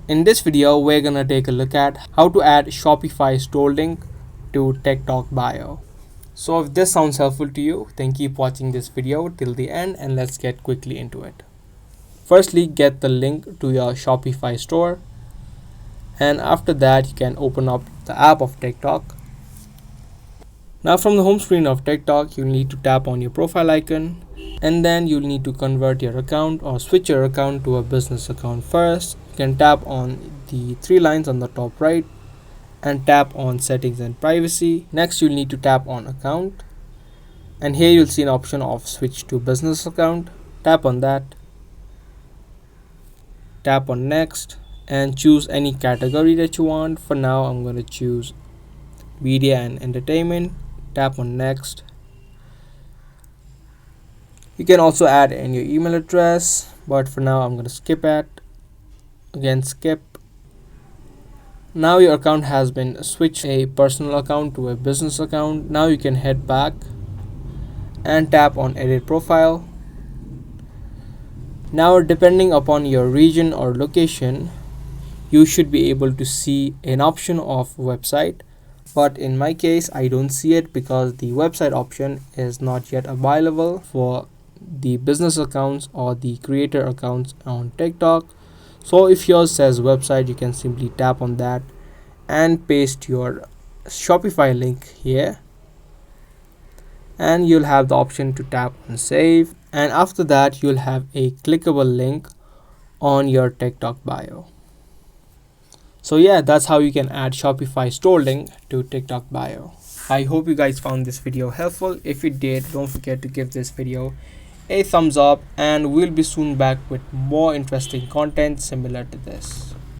In this video, we're gonna take a look at how to add Shopify store link to TikTok bio. So if this sounds helpful to you, then keep watching this video till the end and let's get quickly into it. Firstly, get the link to your Shopify store, and after that you can open up the app of TikTok. Now from the home screen of TikTok, you'll need to tap on your profile icon, and then you'll need to convert your account or switch your account to a business account first. You can tap on the three lines on the top right and tap on settings and privacy. Next you'll need to tap on account, and here you'll see an option of switch to business account. Tap on that, tap on next, and choose any category that you want. For now I'm going to choose media and entertainment. Tap on next. You can also add in your email address, but for now I'm going to skip it. Again, skip. Now your account has been switched a personal account to a business account. Now you can head back and tap on edit profile. Now depending upon your region or location, you should be able to see an option of website, but in my case I don't see it because the website option is not yet available for the business accounts or the creator accounts on TikTok. So if yours says website, you can simply tap on that and paste your Shopify link here, and you'll have the option to tap on save, and after that you'll have a clickable link on your TikTok bio. So yeah, that's how you can add Shopify store link to TikTok bio. I hope you guys found this video helpful. If you did, don't forget to give this video a thumbs up, and we'll be soon back with more interesting content similar to this.